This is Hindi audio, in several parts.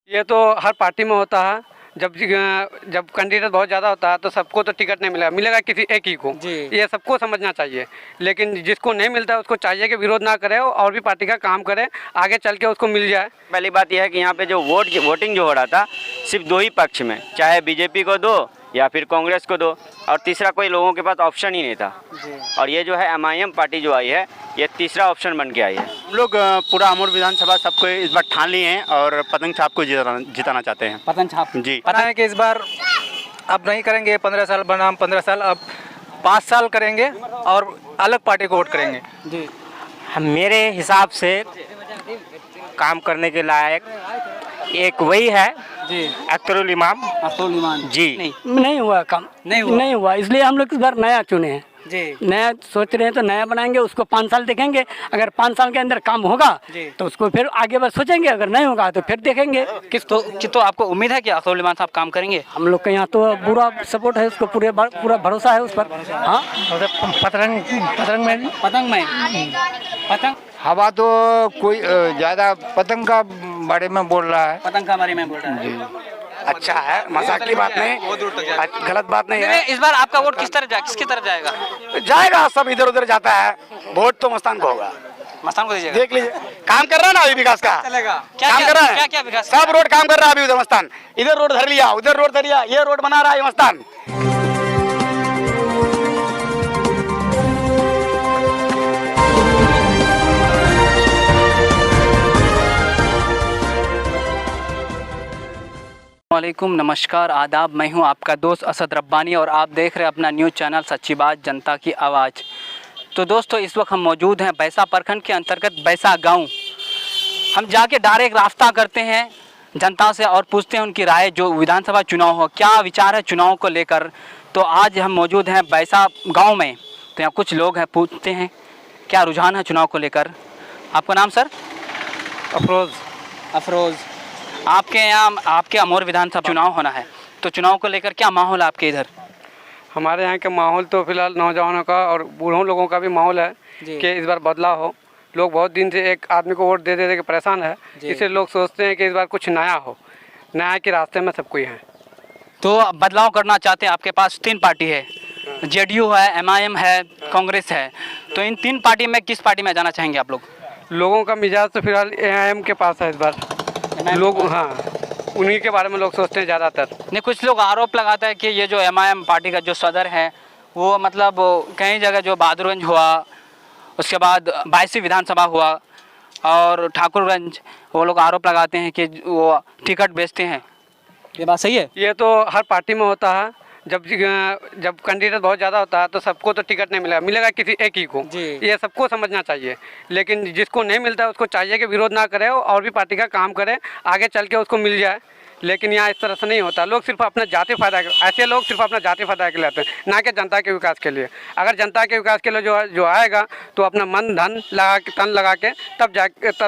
ये तो हर पार्टी में होता है। जब जब कैंडिडेट बहुत ज़्यादा होता है तो सबको तो टिकट नहीं मिलेगा, मिलेगा किसी एक ही को। ये सबको समझना चाहिए, लेकिन जिसको नहीं मिलता है उसको चाहिए कि विरोध ना करे और भी पार्टी का काम करे, आगे चल के उसको मिल जाए। पहली बात यह है कि यहाँ पे जो वोटिंग जो हो रहा था सिर्फ दो ही पक्ष में, चाहे बीजेपी को दो या फिर कांग्रेस को दो, और तीसरा कोई लोगों के पास ऑप्शन ही नहीं था। और ये जो है MIM पार्टी जो आई है, ये तीसरा ऑप्शन बन के आई है। हम लोग पूरा अमूर विधानसभा सबको इस बार ठान लिए हैं और पतंग छाप को जिताना चाहते हैं। पतंग छाप जी, पता है कि इस बार अब नहीं करेंगे 15 साल बनाम 15 साल, अब 5 साल करेंगे और अलग पार्टी को वोट करेंगे। जी। मेरे हिसाब से काम करने के लायक एक वही है जी। अख्तरुल इमाम जी। नहीं हुआ काम, नहीं हुआ, इसलिए हम लोग इस बार नया चुने हैं जी। नया सोच रहे हैं तो नया बनाएंगे, उसको 5 साल देखेंगे। अगर 5 साल के अंदर काम होगा तो उसको फिर आगे बस सोचेंगे, अगर नहीं होगा तो फिर देखेंगे। तो आपको उम्मीद है कि अख्तरुल इमाम साहब काम करेंगे? हम लोग के यहाँ तो पूरा सपोर्ट है उसको, पूरा भरोसा है उस पर। हाँ, पतंग में हवा तो कोई ज़्यादा पतंग का बारे में बोल रहा है। पतंग का बारे में बोल रहा है। अच्छा है, मजाक की बात नहीं, गलत बात नहीं है। इस बार आपका वोट किसकी तरफ जाएगा? जाएगा, सब इधर उधर जाता है, वोट तो मस्तान को होगा। मस्तान को दीजिएगा। देख लीजिए, काम कर रहा है ना अभी विकास का, काम कर रहा है। क्या विकास? सब रोड काम कर रहा है अभी। उधर मस्तान, इधर रोड धर लिया, उधर रोड धर लिया, ये रोड बना रहा है मस्तान। वालेकुम, नमस्कार, आदाब। मैं हूं आपका दोस्त असद रब्बानी और आप देख रहे हैं अपना न्यूज़ चैनल सच्ची बात जनता की आवाज़। तो दोस्तों, इस वक्त हम मौजूद हैं बैसा प्रखंड के अंतर्गत बैसा गांव। हम जाके डायरेक्ट रास्ता करते हैं जनता से और पूछते हैं उनकी राय, जो विधानसभा चुनाव हो क्या विचार है चुनाव को लेकर। तो आज हम मौजूद हैं बैसा गाँव में, तो यहाँ कुछ लोग हैं, पूछते हैं क्या रुझान है चुनाव को लेकर। आपका नाम सर? अफरोज़। आपके यहाँ आपके अमूर विधानसभा चुनाव होना है, तो चुनाव को लेकर क्या माहौल है आपके इधर? हमारे यहाँ का माहौल तो फिलहाल नौजवानों का और बूढ़ों लोगों का भी माहौल है कि इस बार बदलाव हो। लोग बहुत दिन से एक आदमी को वोट दे दे के परेशान है, इसलिए लोग सोचते हैं कि इस बार कुछ नया हो, नया के रास्ते में सब कोई है। तो बदलाव करना चाहते हैं। आपके पास 3 पार्टी है, JDU है, MIM है, कांग्रेस है। तो इन 3 पार्टी में किस पार्टी में जाना चाहेंगे आप लोग? लोगों का मिजाज तो फिलहाल MIM के पास है इस बार। लोग, हाँ, उन्हीं के बारे में लोग सोचते हैं ज़्यादातर। नहीं, कुछ लोग आरोप लगाते हैं कि ये जो MIM पार्टी का जो सदर है वो मतलब कई जगह जो बहादुरगंज हुआ, उसके बाद 22वीं विधानसभा हुआ और ठाकुरगंज, वो लोग आरोप लगाते हैं कि वो टिकट बेचते हैं। ये बात सही है? ये तो हर पार्टी में होता है। जब कैंडिडेट बहुत ज़्यादा होता है तो सबको तो टिकट नहीं मिलेगा, मिलेगा किसी एक ही को। ये सबको समझना चाहिए, लेकिन जिसको नहीं मिलता है उसको चाहिए कि विरोध ना करे और भी पार्टी का काम करे, आगे चल के उसको मिल जाए। लेकिन यहाँ इस तरह से नहीं होता। लोग सिर्फ अपना जाति फायदा, ऐसे लोग सिर्फ अपना जाति फायदा के लिए आते हैं, ना कि जनता के विकास के लिए। अगर जनता के विकास के लिए जो आएगा तो अपना मन धन लगा के तब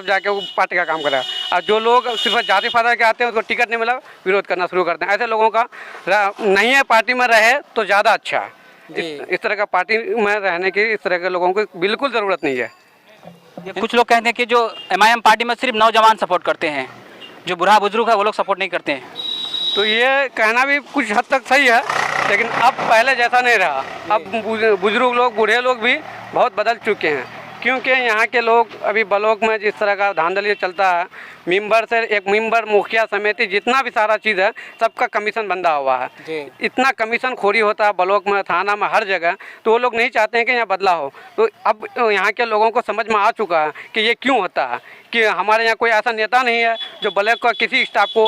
जाके वो पार्टी का काम करेगा। और जो लोग सिर्फ जाति फायदा के आते हैं उसको टिकट नहीं मिला, विरोध करना शुरू करते हैं। ऐसे लोगों का नहीं है, पार्टी में रहे तो ज़्यादा अच्छा है। इस तरह का पार्टी में रहने की इस तरह के लोगों को बिल्कुल ज़रूरत नहीं है। कुछ लोग कहते हैं कि जो MIM पार्टी में सिर्फ नौजवान सपोर्ट करते हैं, जो बूढ़ा बुजुर्ग है वो लोग सपोर्ट नहीं करते हैं। तो ये कहना भी कुछ हद तक सही है, लेकिन अब पहले जैसा नहीं रहा। अब बुजुर्ग लोग, बूढ़े लोग भी बहुत बदल चुके हैं, क्योंकि यहाँ के लोग अभी ब्लॉक में जिस तरह का धांधली चलता है, मेंबर मुखिया समिति जितना भी सारा चीज़ है सबका कमीशन बंधा हुआ है। इतना कमीशन खोरी होता है ब्लॉक में, थाना में, हर जगह। तो वो लोग नहीं चाहते हैं कि यहाँ बदलाव हो। तो अब यहाँ के लोगों को समझ में आ चुका है कि ये क्यों होता है, कि हमारे यहाँ कोई ऐसा नेता नहीं है जो ब्लॉक का किसी स्टाफ को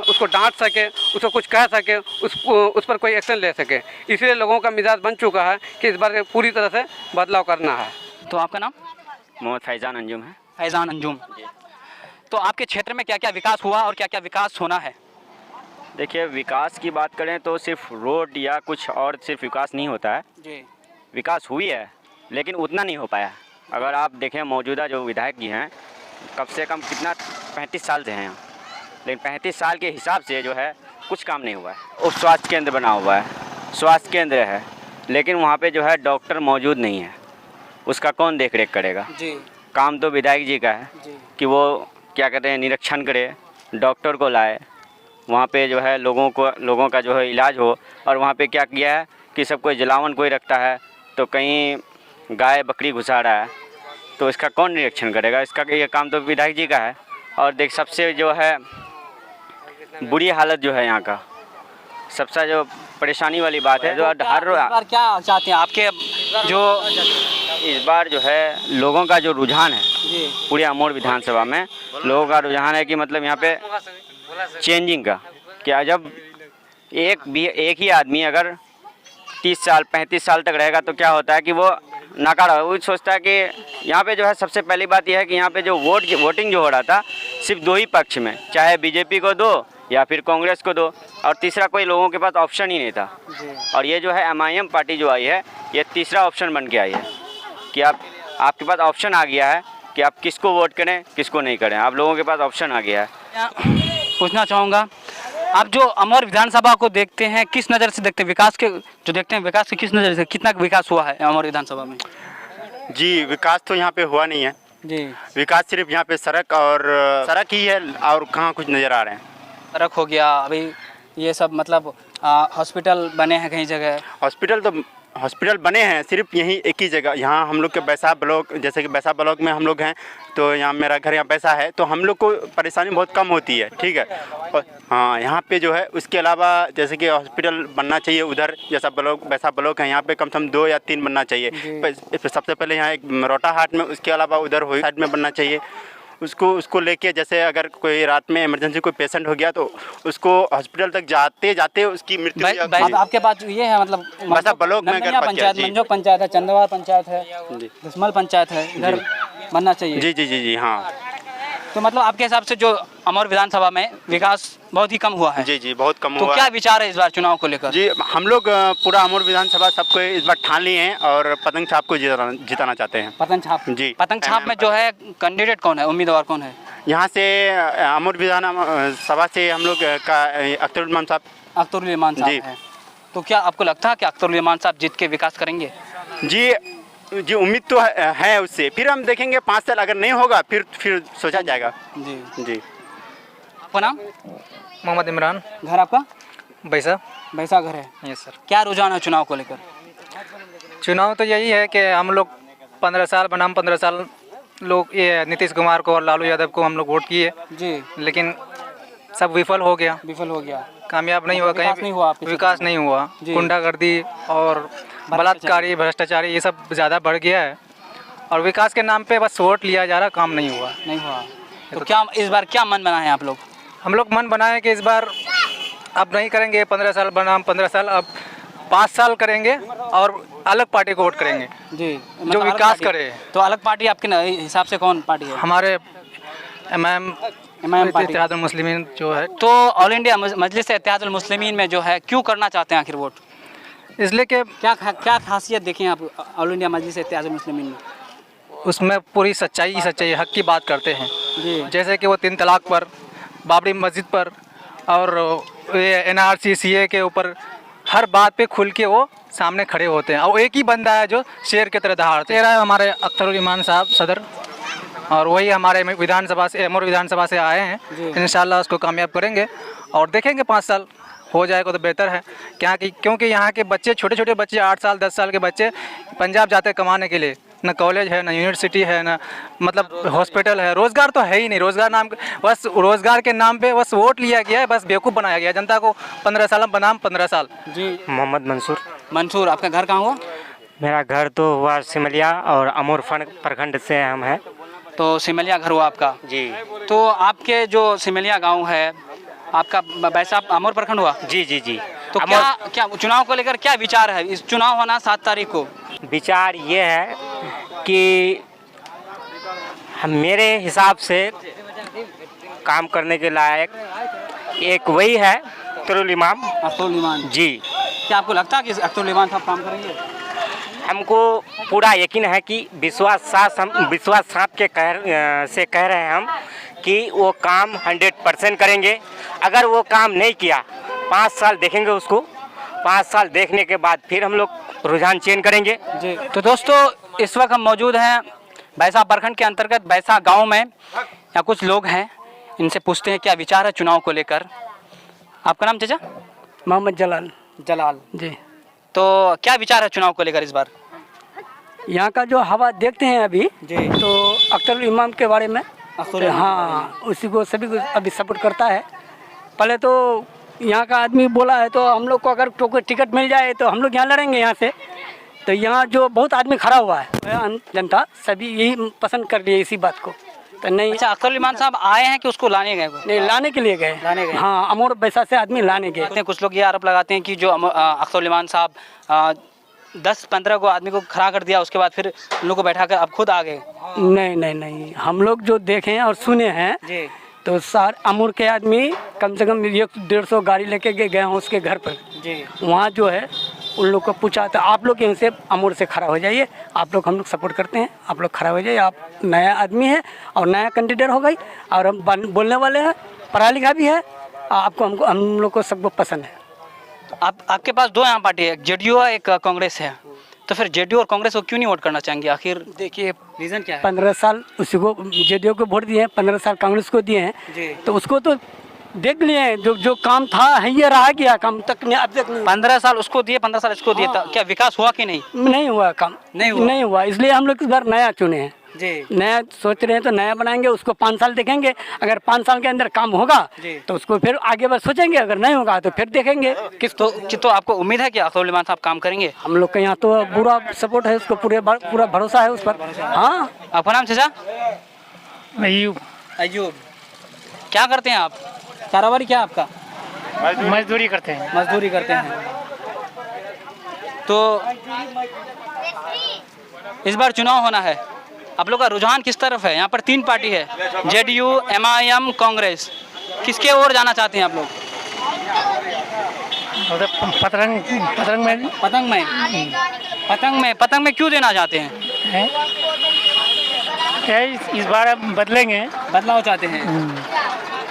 उसको डांट सके, उसको कुछ कह सके, उस पर कोई एक्शन ले सके। इसलिए लोगों का मिजाज बन चुका है कि इस बार पूरी तरह से बदलाव करना है। तो आपका नाम? मोहम्मद फैज़ान अंजुम है। फैज़ान अंजुम। तो आपके क्षेत्र में क्या क्या विकास हुआ और क्या क्या विकास होना है? देखिए, विकास की बात करें तो सिर्फ रोड या कुछ और सिर्फ विकास नहीं होता है जी। विकास हुई है, लेकिन उतना नहीं हो पाया। अगर आप देखें, मौजूदा जो विधायक जी हैं, कम से कम कितना 35 साल से हैं यहाँ, लेकिन 35 साल के हिसाब से जो है कुछ काम नहीं हुआ है। उप स्वास्थ्य केंद्र बना हुआ है, स्वास्थ्य केंद्र है, लेकिन वहाँ पे जो है डॉक्टर मौजूद नहीं है। उसका कौन देख रेख करेगा? जी। काम तो विधायक जी का है कि वो क्या कहते हैं, निरीक्षण करे, डॉक्टर को लाए, वहाँ पे जो है लोगों का जो है इलाज हो। और वहाँ पे क्या किया है कि सब कोई जलावन कोई रखता है तो कहीं गाय बकरी घुसा रहा है, तो इसका कौन निरीक्षण करेगा? इसका ये काम तो विधायक जी का है। और देख सबसे जो है बुरी हालत जो है यहाँ का, सबसे जो परेशानी वाली बात है जो हर इस बार क्या चाहते हैं आपके जो इस बार जो है लोगों का जो रुझान है पूरे अमोर विधानसभा में, लोगों का रुझान है कि मतलब यहाँ पे चेंजिंग का, कि जब एक ही आदमी अगर 30 साल 35 साल तक रहेगा तो क्या होता है कि वो नाकारा, वो सोचता है कि यहाँ पे जो है सबसे पहली बात यह है कि यहाँ पे जो वोटिंग जो हो रहा था सिर्फ दो ही पक्ष में, चाहे बीजेपी को दो या फिर कांग्रेस को दो, और तीसरा कोई लोगों के पास ऑप्शन ही नहीं था। और ये जो है MIM पार्टी जो आई है ये तीसरा ऑप्शन बन के आई है कि आपके पास ऑप्शन आ गया है कि आप किसको वोट करें किसको नहीं करें, आप लोगों के पास ऑप्शन आ गया है। पूछना चाहूँगा, आप जो अमर विधानसभा को देखते हैं किस नज़र से देखते हैं? विकास के जो देखते हैं, विकास के किस नज़र से, कितना विकास हुआ है अमर विधानसभा में? जी, विकास तो यहाँ पे हुआ नहीं है जी। विकास सिर्फ यहाँ पे सड़क ही है और कहाँ कुछ नज़र आ रहे हैं। सड़क हो गया, अभी ये सब मतलब हॉस्पिटल बने हैं कई जगह। हॉस्पिटल बने हैं सिर्फ यहीं एक ही जगह, यहाँ हम लोग के बैसा ब्लॉक, जैसे कि बैसा ब्लॉक में हम लोग हैं तो यहाँ मेरा घर यहाँ बैसा है, तो हम लोग को परेशानी बहुत कम होती है, ठीक है। और हाँ, यहाँ पे जो है उसके अलावा जैसे कि हॉस्पिटल बनना चाहिए उधर, जैसा बैसा ब्लॉक है यहाँ पे कम से कम 2 या 3 बनना चाहिए। सबसे पहले यहाँ एक रोटा हाट में, उसके अलावा उधर हो साइड में बनना चाहिए। उसको लेके जैसे अगर कोई रात में इमरजेंसी कोई पेशेंट हो गया तो उसको हॉस्पिटल तक जाते जाते उसकी मृत्यु हो जाती है। आपके पास ये है मतलब बैसा ब्लॉक में अगर पंचायत, मंजोक पंचायत है, चंदवार पंचायत है, दसमल पंचायत है, इधर बनना चाहिए। जी जी जी जी हाँ। तो मतलब आपके हिसाब से जो अमर विधानसभा में विकास बहुत ही कम हुआ है? जी जी बहुत कम तो हुआ क्या है। विचार है इस बार चुनाव को लेकर? जी, हम लोग पूरा अमर विधानसभा सबको इस बार ठान लिए हैं और पतंग छाप को जिताना चाहते हैं। पतंग छाप? जी। पतंग छाप में जो है कैंडिडेट कौन है, उम्मीदवार कौन है यहाँ से? अमर विधानसभा से हम लोग का अख्तरुल इमाम साहब। अख्तरुल इमाम साहब जी। है। तो क्या आपको लगता है कि अख्तरुल इमाम साहब जीत के विकास करेंगे? जी उम्मीद तो है उससे, फिर हम देखेंगे 5 साल अगर नहीं होगा फिर सोचा जाएगा। जी जी। आपका नाम? मोहम्मद इमरान। घर आपका? बैसा घर है। Yes sir. क्या रुझान है चुनाव को लेकर? चुनाव तो यही है कि हम लोग 15 साल बनाम 15 साल लोग ये नीतीश कुमार को और लालू यादव को हम लोग वोट किए जी, लेकिन सब विफल हो गया, कामयाब नहीं हुआ, विकास नहीं हुआ आपके विकास नहीं हुआ। गुंडागर्दी और बलात्कारी भ्रष्टाचारी ये सब ज़्यादा बढ़ गया है और विकास के नाम पे बस वोट लिया जा रहा, काम नहीं हुआ। तो क्या इस बार क्या मन बनाए आप लोग? हम लोग मन बनाए कि इस बार अब नहीं करेंगे 15 साल बनाम 15 साल, अब 5 साल करेंगे और अलग पार्टी को वोट करेंगे जी, जो मतलब विकास करे। तो अलग पार्टी आपके हिसाब से कौन पार्टी है? हमारे MIM पार्टी, इत्तेहादुल मुस्लिमीन जो है। तो ऑल इंडिया मजलिस इत्तेहादुल मुस्लिमीन में जो है क्यों करना चाहते हैं आखिर वोट? इसलिए कि क्या खासियत देखें आप ऑल इंडिया मजलिस इत्तेहादुल मुस्लिमीन में? उसमें पूरी सच्चाई हक की बात करते हैं जी। जैसे कि वो 3 तलाक पर, बाबरी मस्जिद पर और ये NRC CA के ऊपर हर बात पे खुल के वो सामने खड़े होते हैं और एक ही बंदा है जो शेर की तरह दहाड़ते हैं। हमारे अख्तरुल इमाम साहब सदर, और वही हमारे विधानसभा से, अमर विधानसभा से आए हैं। इंशाल्लाह उसको कामयाब करेंगे और देखेंगे 5 साल हो जाएगा तो बेहतर है। क्योंकि यहाँ के बच्चे, छोटे छोटे बच्चे, 8 साल 10 साल के बच्चे पंजाब जाते हैं कमाने के लिए, न कॉलेज है, न यूनिवर्सिटी है, न मतलब हॉस्पिटल है, रोज़गार तो है ही नहीं। रोज़गार के नाम पे बस वोट लिया गया है, बस बेवकूफ़ बनाया गया जनता को। 15 साल बनाम 15 साल। जी। मोहम्मद मंसूर, आपका घर कहाँ हुआ? मेरा घर तो हुआ सिमलिया और अमोर प्रखंड से हम हैं। तो सिमलिया घर हुआ आपका? जी। तो आपके जो सिमलिया गांव है आपका वैसा अमोर प्रखंड हुआ? जी जी जी। तो क्या चुनाव को लेकर क्या विचार है? इस चुनाव होना 7 तारीख को, विचार ये है कि मेरे हिसाब से काम करने के लायक एक वही है अख्तरुल इमाम जी। क्या आपको लगता है कि अख्तरुल इमाम साहब काम करेंगे? हमको पूरा यकीन है कि विश्वास साथ के से कह रहे हैं हम कि वो काम 100% करेंगे। अगर वो काम नहीं किया 5 साल देखेंगे उसको, 5 साल देखने के बाद फिर हम लोग रुझान चेंज करेंगे जी। तो दोस्तों इस वक्त हम मौजूद हैं बैसा प्रखंड के अंतर्गत बैसा गांव में। यहाँ कुछ लोग हैं, इनसे पूछते हैं क्या विचार है चुनाव को लेकर। आपका नाम चाचा? मोहम्मद जलाल जलाल जी। तो क्या विचार है चुनाव को लेकर इस बार? यहाँ का जो हवा देखते हैं अभी जी। तो अख्तर इमाम के बारे में अख्तर इमाम। हाँ, उसी को सभी को अभी सपोर्ट करता है। पहले तो यहाँ का आदमी बोला है तो हम लोग को अगर टिकट मिल जाए तो हम लोग यहाँ लड़ेंगे यहाँ से। तो यहाँ जो बहुत आदमी खड़ा हुआ है जनता सभी यही पसंद कर रही है इसी बात को। तो नहीं अच्छा, अख्तर इमाम साहब आए हैं कि उसको लाने गए? नहीं, लाने के लिए गए। लाने गए। हाँ, अमोर बैसा से आदमी लाने गए। कुछ लोग ये आरोप लगाते हैं कि जो अख्तर इमाम साहब 10-15 को आदमी को खड़ा कर दिया, उसके बाद फिर उन लोगों को बैठा कर अब खुद आ गए। नहीं नहीं नहीं, हम लोग जो देखे हैं और सुने हैं जी। तो अमूर के आदमी कम से कम 100-150 गाड़ी लेके गए हैं उसके घर पर जी। वहाँ जो है उन लोग को पूछा तो आप लोग यहीं से अमूर से खड़ा हो जाइए, आप लोग हम लोग सपोर्ट करते हैं, आप लोग खड़ा हो जाइए, आप नया आदमी है और नया कैंडिडेट हो गई और हम बोलने वाले हैं, पढ़ा लिखा भी है, आपको हमको हम लोग को सबको पसंद है। आपके पास दो यहाँ पार्टी है, एक जेडीयू है एक कांग्रेस है, तो फिर जेडीयू और कांग्रेस को क्यों नहीं वोट करना चाहेंगे? आखिर देखिए रीज़न क्या है? 15 साल उसी को जेडीयू को वोट दिए हैं, 15 साल कांग्रेस को दिए जी। हैं, तो उसको तो देख लिए जो काम था है ये रहा गया काम तक नहीं, अब तक नहीं। 15 साल उसको दिए, 15 साल इसको दिए, हाँ। क्या विकास हुआ कि नहीं? नहीं हुआ काम, नहीं हुआ, इसलिए हम लोग इस बार नया चुने हैं जी। नया सोच रहे हैं तो नया बनाएंगे, उसको 5 साल देखेंगे, अगर 5 साल के अंदर काम होगा तो उसको फिर आगे बस सोचेंगे, अगर नहीं होगा तो फिर देखेंगे तो आपको उम्मीद है कि अख्तर इमाम साहब काम करेंगे? हम लोग के यहाँ तो पूरा सपोर्ट है उसको, पूरा भरोसा है उस पर। हाँ। आपका नाम चाचा? अयूब। अयूब, क्या करते हैं आप? कारोबारी क्या आपका? मजदूरी करते हैं। मजदूरी करते हैं। तो इस बार चुनाव होना है, आप लोग का रुझान किस तरफ है? यहाँ पर 3 पार्टी है, जेडीयू, एमआईएम, कांग्रेस, किसके ओर जाना चाहते हैं आप लोग? पतंग में क्यों देना चाहते हैं? इस बार बदलेंगे, बदलाव चाहते हैं।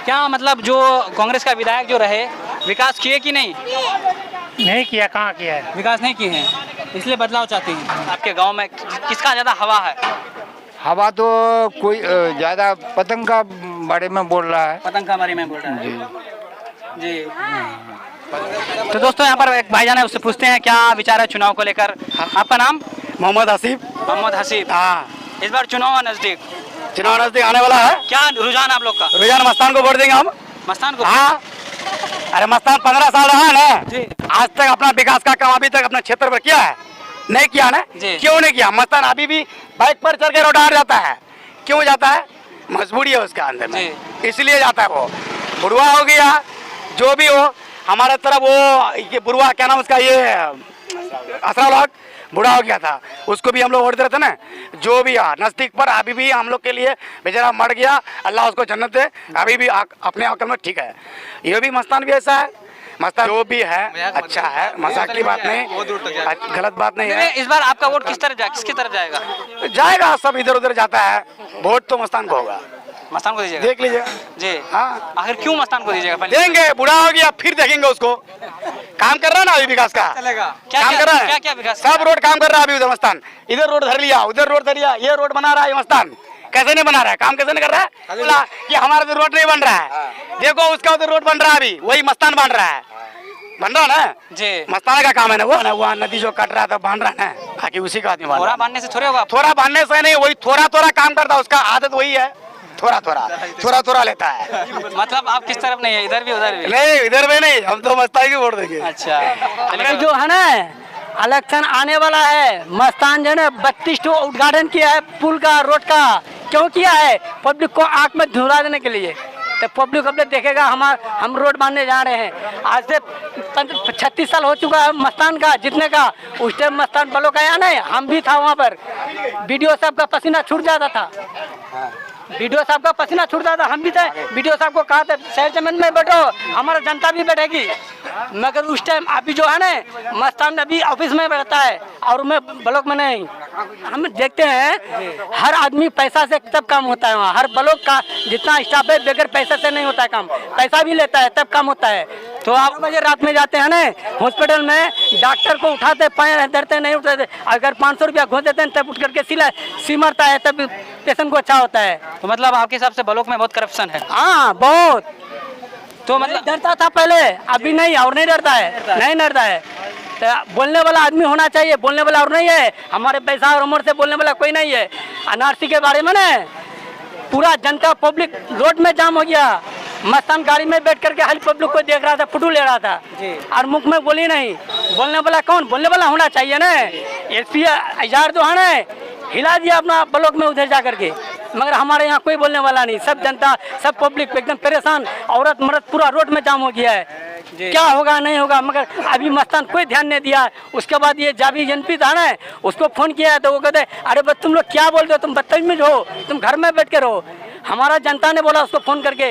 क्या मतलब जो कांग्रेस का विधायक जो रहे विकास किए कि नहीं? नहीं किया, कहाँ किया है? विकास नहीं किए हैं, इसलिए बदलाव चाहते हैं। आपके गांव में किसका ज़्यादा हवा है? हवा तो कोई ज़्यादा पतंग का बारे में बोल रहा है। पतंग का बारे में बोल रहा है जी। तो दोस्तों यहाँ पर एक भाईजान है, उससे पूछते हैं क्या विचार है चुनाव को लेकर। आपका नाम? मोहम्मद हसीब। मोहम्मद हसीब। हाँ, इस बार चुनाव नज़दीक, चुनाव नजदीक आने वाला है। क्या रुझान आप लोग का? रुझान मस्तान को वोट देंगे हम। मस्तान को? हाँ, अरे मस्तान 15 साल रहा है ना जी। आज तक अपना विकास का काम अभी तक अपने क्षेत्र पर किया है? नहीं किया ना जी। क्यों नहीं किया? मस्तान अभी भी बाइक पर चढ़ के रोड हार जाता है, क्यों जाता है? मजबूरी है उसका अंदर में, इसलिए जाता है। वो बुढ़वा हो गया, जो भी हो हमारे तरफ वो बुढ़वा क्या नाम उसका, ये असरा लोग बूढ़ा हो गया था, उसको भी हम लोग वोट दे रहे थे ना। जो भी नज़दीक पर अभी भी हम लोग के लिए बेचारा मर गया, अल्लाह उसको जन्नत दे, अभी भी अपने अकल में ठीक है। ये भी मस्तान भी ऐसा है, मस्तान जो भी है अच्छा है, मजाक की बात नहीं, गलत बात नहीं है। इस बार आपका वोट किसकी तरफ जाएगा? जाएगा, सब इधर उधर जाता है, वोट तो मस्तान को होगा। मस्तान को दीजिएगा? देख लीजिए जी। हाँ, आखिर क्यों मस्तान को दीजिएगा? पहले देंगे, बूढ़ा हो गया फिर देखेंगे उसको। काम कर रहा है ना अभी विकास का, काम कर रहा है, क्या विकास? सब रोड काम कर रहा है अभी। उधर मस्तान इधर रोड धर लिया, उधर रोड धर लिया, ये रोड बना रहा है मस्तान। कैसे नहीं बना रहा है? काम कैसे नहीं कर रहा है? बोला कि हमारा तो रोड नहीं बन रहा है, देखो उसका उधर रोड बन रहा है, अभी वही मस्तान बन रहा है, बन रहा ना जी। मस्ताना का काम है ना वो नदी जो कट रहा था बांध रहा है ना, बाकी उसी का आदमी बन रहा थोड़ा है। बांधने से थोड़े होगा? थोड़ा बांधने से नहीं, वही थोड़ा काम करता है, उसका आदत वही है, थोड़ा लेता है। मतलब आप किस तरफ नहीं है, इधर भी उधर भी? नहीं, इधर में नहीं, हम तो मस्तान की वोट देंगे। अच्छा, अरे जो है ना इलेक्शन आने वाला है, मस्तान जो है ना 32 उद्घाटन किया है पुल का, रोड का। क्यों किया है? पब्लिक को आंख में धुला देने के लिए। तो पब्लिक अपने देखेगा हम रोड बांधने जा रहे हैं। आज से 36 साल हो चुका है मस्तान का जितने का, उस टाइम मस्तान बलों का यहाँ नहीं, हम भी था वहाँ पर, वीडियो साहब का पसीना छूट जाता था, वीडियो साहब का पसीना छूट जाता, हम भी थे। वीडियो साहब को कहा था शहर चमन में बैठो, हमारा जनता भी बैठेगी, मगर उस टाइम अभी जो है ना मस्तान अभी ऑफिस में बैठता है और मैं ब्लॉक में नहीं। हम देखते हैं हर आदमी पैसा से तब काम होता है, वहाँ हर ब्लॉक का जितना स्टाफ है बगैर पैसे से नहीं होता है काम, पैसा भी लेता है तब काम होता है। तो आप बजे रात में जाते हैं ना हॉस्पिटल में, डॉक्टर को उठाते पैर धरते नहीं उठाते, अगर 500 रुपया घोष देते हैं तब उठ करके सी मरता है, तब पेशेंट को अच्छा होता है। तो मतलब आपके हिसाब से ब्लॉक में बहुत करप्शन है। हाँ बहुत। तो मतलब मतलब डरता था पहले, अभी नहीं, और नहीं डरता है, नहीं डरता है। तो बोलने वाला आदमी होना चाहिए, बोलने वाला और नहीं है। हमारे पैसा और उम्र से बोलने वाला कोई नहीं है। एनआरसी के बारे में ना पूरा जनता पब्लिक रोड में जाम हो गया। मस्तान गाड़ी में बैठ करके हर पब्लिक को देख रहा था, फोटो ले रहा था और मुख में बोली नहीं। बोलने वाला कौन? बोलने वाला होना चाहिए ना। एसपी हजार जो है ना हिला दिया अपना ब्लॉक में उधर जा करके, मगर हमारे यहाँ कोई बोलने वाला नहीं। सब जनता, सब पब्लिक एकदम परेशान, औरत मर्द पूरा रोड में जाम हो गया है। क्या होगा नहीं होगा, मगर अभी मस्तान कोई ध्यान नहीं दिया। उसके बाद ये जाबी जनपी था ना, उसको फोन किया तो वो कहते अरे बस तुम लोग क्या बोल रहे हो, तुम बदतमीज हो, तुम घर में बैठ के रहो। हमारा जनता ने बोला उसको फोन करके,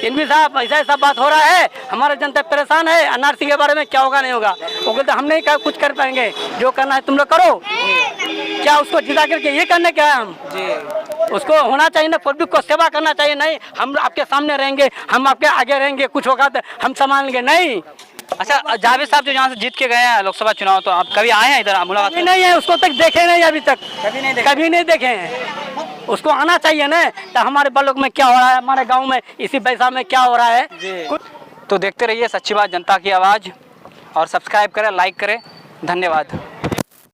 एनपी साहब ऐसा ऐसा बात हो रहा है, हमारा जनता परेशान है, एनआरसी के बारे में क्या होगा नहीं होगा। वो कहते हम नहीं क्या कुछ कर पाएंगे, जो करना है तुम लोग करो। क्या उसको जिता करके ये करने क्या है हम? उसको होना चाहिए ना, पब्लिक को सेवा करना चाहिए। नहीं हम आपके सामने रहेंगे, हम आपके आगे रहेंगे, कुछ होगा तो हम संभालेंगे। नहीं। अच्छा, जावेद साहब जो यहाँ से जीत के गए हैं लोकसभा चुनाव, तो आप कभी आए हैं इधर मुलाकात? अभी नहीं है, उसको तक देखे नहीं अभी तक, कभी नहीं देखे हैं। उसको आना चाहिए ना, तो हमारे ब्लॉक में क्या हो रहा है, हमारे गांव में इसी पैसा में क्या हो रहा है। तो देखते रहिए सच्ची बात जनता की आवाज़ और सब्सक्राइब करें, लाइक करें। धन्यवाद।